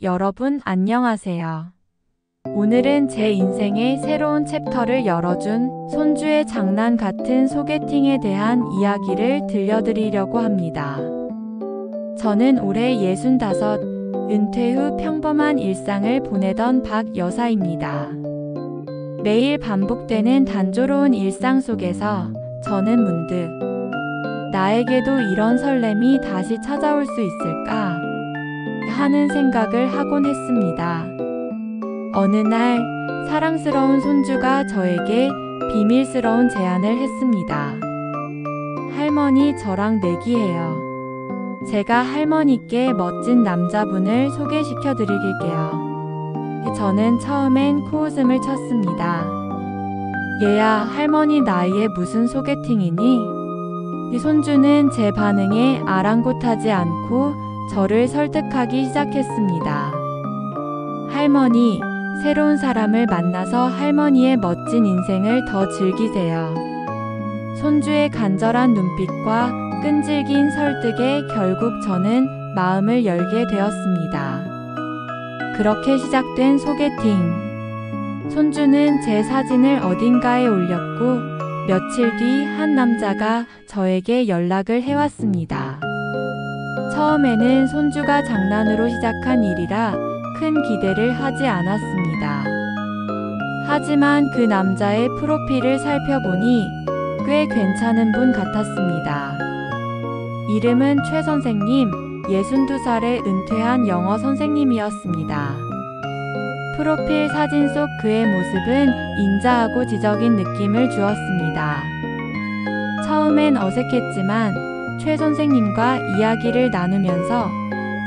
여러분 안녕하세요. 오늘은 제 인생의 새로운 챕터를 열어준 손주의 장난 같은 소개팅에 대한 이야기를 들려드리려고 합니다. 저는 올해 65, 은퇴 후 평범한 일상을 보내던 박 여사입니다. 매일 반복되는 단조로운 일상 속에서 저는 문득 나에게도 이런 설렘이 다시 찾아올 수 있을까 하는 생각을 하곤 했습니다. 어느 날 사랑스러운 손주가 저에게 비밀스러운 제안을 했습니다. 할머니, 저랑 내기해요. 제가 할머니께 멋진 남자분을 소개시켜 드릴게요. 저는 처음엔 코웃음을 쳤습니다. 얘야, 할머니 나이에 무슨 소개팅이니? 손주는 제 반응에 아랑곳하지 않고 저를 설득하기 시작했습니다. 할머니, 새로운 사람을 만나서 할머니의 멋진 인생을 더 즐기세요. 손주의 간절한 눈빛과 끈질긴 설득에 결국 저는 마음을 열게 되었습니다. 그렇게 시작된 소개팅. 손주는 제 사진을 어딘가에 올렸고 며칠 뒤 한 남자가 저에게 연락을 해왔습니다. 처음에는 손주가 장난으로 시작한 일이라 큰 기대를 하지 않았습니다. 하지만 그 남자의 프로필을 살펴보니 꽤 괜찮은 분 같았습니다. 이름은 최 선생님, 62살에 은퇴한 영어 선생님이었습니다. 프로필 사진 속 그의 모습은 인자하고 지적인 느낌을 주었습니다. 처음엔 어색했지만 최 선생님과 이야기를 나누면서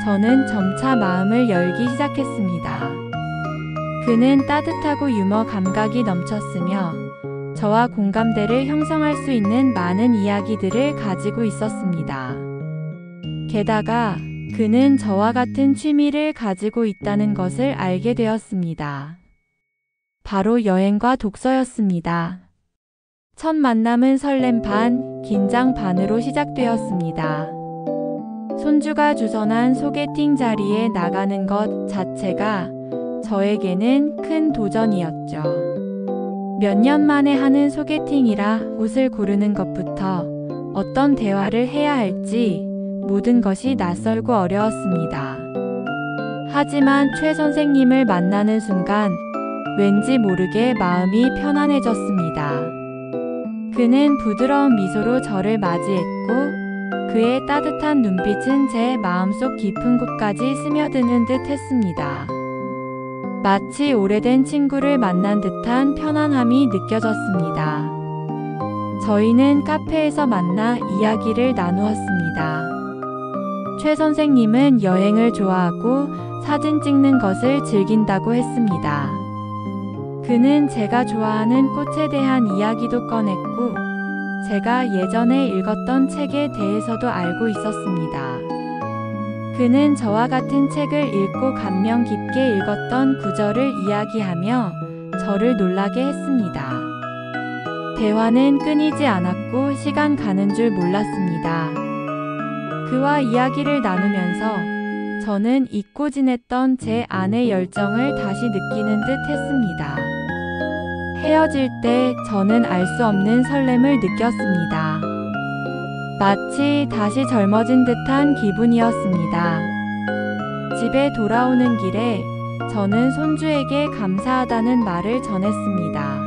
저는 점차 마음을 열기 시작했습니다. 그는 따뜻하고 유머 감각이 넘쳤으며 저와 공감대를 형성할 수 있는 많은 이야기들을 가지고 있었습니다. 게다가 그는 저와 같은 취미를 가지고 있다는 것을 알게 되었습니다. 바로 여행과 독서였습니다. 첫 만남은 설렘 반, 긴장 반으로 시작되었습니다. 손주가 주선한 소개팅 자리에 나가는 것 자체가 저에게는 큰 도전이었죠. 몇 년 만에 하는 소개팅이라 옷을 고르는 것부터 어떤 대화를 해야 할지 모든 것이 낯설고 어려웠습니다. 하지만 최 선생님을 만나는 순간 왠지 모르게 마음이 편안해졌습니다. 그는 부드러운 미소로 저를 맞이했고 그의 따뜻한 눈빛은 제 마음속 깊은 곳까지 스며드는 듯 했습니다. 마치 오래된 친구를 만난 듯한 편안함이 느껴졌습니다. 저희는 카페에서 만나 이야기를 나누었습니다. 최 선생님은 여행을 좋아하고 사진 찍는 것을 즐긴다고 했습니다. 그는 제가 좋아하는 꽃에 대한 이야기도 꺼냈고 제가 예전에 읽었던 책에 대해서도 알고 있었습니다. 그는 저와 같은 책을 읽고 감명 깊게 읽었던 구절을 이야기하며 저를 놀라게 했습니다. 대화는 끊이지 않았고 시간 가는 줄 몰랐습니다. 그와 이야기를 나누면서 저는 잊고 지냈던 제 안의 열정을 다시 느끼는 듯 했습니다. 헤어질 때 저는 알 수 없는 설렘을 느꼈습니다. 마치 다시 젊어진 듯한 기분이었습니다. 집에 돌아오는 길에 저는 손주에게 감사하다는 말을 전했습니다.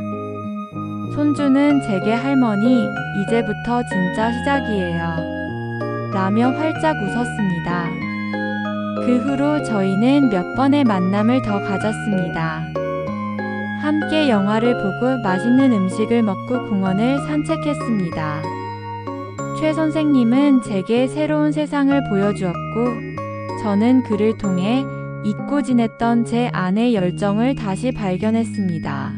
손주는 제게 할머니, 이제부터 진짜 시작이에요. 라며 활짝 웃었습니다. 그 후로 저희는 몇 번의 만남을 더 가졌습니다. 함께 영화를 보고 맛있는 음식을 먹고 공원을 산책했습니다. 최 선생님은 제게 새로운 세상을 보여주었고 저는 그를 통해 잊고 지냈던 제 안의 열정을 다시 발견했습니다.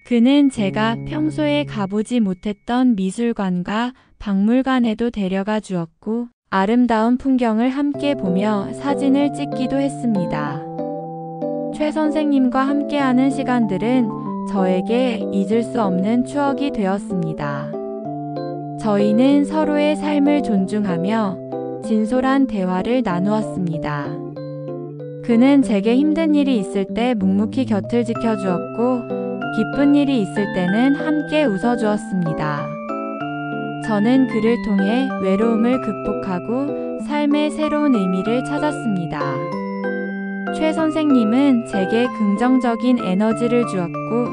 그는 제가 평소에 가보지 못했던 미술관과 박물관에도 데려가 주었고 아름다운 풍경을 함께 보며 사진을 찍기도 했습니다. 최 선생님과 함께하는 시간들은 저에게 잊을 수 없는 추억이 되었습니다. 저희는 서로의 삶을 존중하며 진솔한 대화를 나누었습니다. 그는 제게 힘든 일이 있을 때 묵묵히 곁을 지켜주었고, 기쁜 일이 있을 때는 함께 웃어주었습니다. 저는 그를 통해 외로움을 극복하고 삶의 새로운 의미를 찾았습니다. 최 선생님은 제게 긍정적인 에너지를 주었고,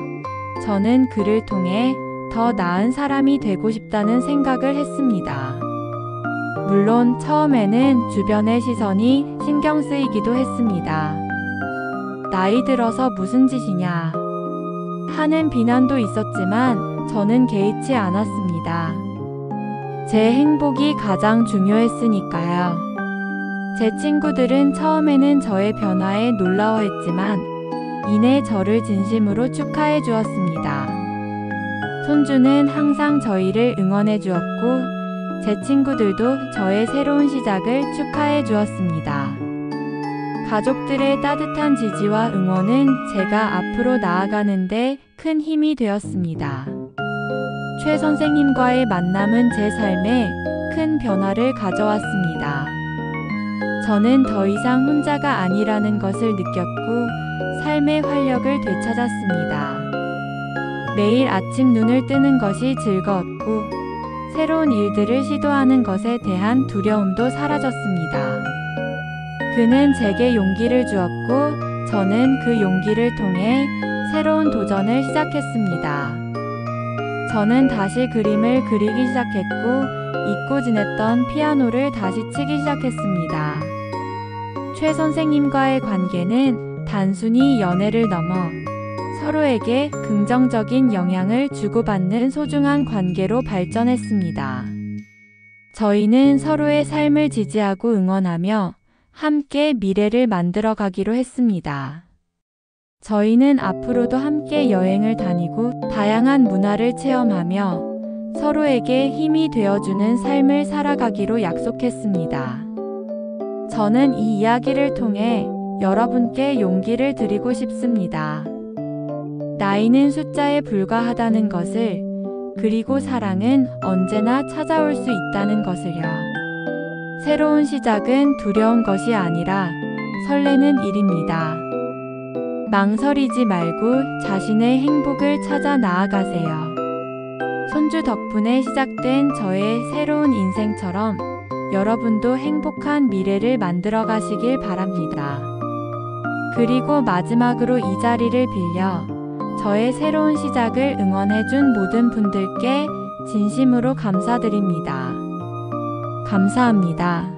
저는 그를 통해 더 나은 사람이 되고 싶다는 생각을 했습니다. 물론 처음에는 주변의 시선이 신경 쓰이기도 했습니다. 나이 들어서 무슨 짓이냐 하는 비난도 있었지만 저는 개의치 않았습니다. 제 행복이 가장 중요했으니까요. 제 친구들은 처음에는 저의 변화에 놀라워했지만 이내 저를 진심으로 축하해 주었습니다. 손주는 항상 저희를 응원해 주었고 제 친구들도 저의 새로운 시작을 축하해 주었습니다. 가족들의 따뜻한 지지와 응원은 제가 앞으로 나아가는데 큰 힘이 되었습니다. 최 선생님과의 만남은 제 삶에 큰 변화를 가져왔습니다. 저는 더 이상 혼자가 아니라는 것을 느꼈고 삶의 활력을 되찾았습니다. 매일 아침 눈을 뜨는 것이 즐거웠고 새로운 일들을 시도하는 것에 대한 두려움도 사라졌습니다. 그는 제게 용기를 주었고 저는 그 용기를 통해 새로운 도전을 시작했습니다. 저는 다시 그림을 그리기 시작했고 잊고 지냈던 피아노를 다시 치기 시작했습니다. 최 선생님과의 관계는 단순히 연애를 넘어 서로에게 긍정적인 영향을 주고받는 소중한 관계로 발전했습니다. 저희는 서로의 삶을 지지하고 응원하며 함께 미래를 만들어가기로 했습니다. 저희는 앞으로도 함께 여행을 다니고 다양한 문화를 체험하며 서로에게 힘이 되어주는 삶을 살아가기로 약속했습니다. 저는 이 이야기를 통해 여러분께 용기를 드리고 싶습니다. 나이는 숫자에 불과하다는 것을, 그리고 사랑은 언제나 찾아올 수 있다는 것을요. 새로운 시작은 두려운 것이 아니라 설레는 일입니다. 망설이지 말고 자신의 행복을 찾아 나아가세요. 손주 덕분에 시작된 저의 새로운 인생처럼 여러분도 행복한 미래를 만들어 가시길 바랍니다. 그리고 마지막으로 이 자리를 빌려 저의 새로운 시작을 응원해준 모든 분들께 진심으로 감사드립니다. 감사합니다.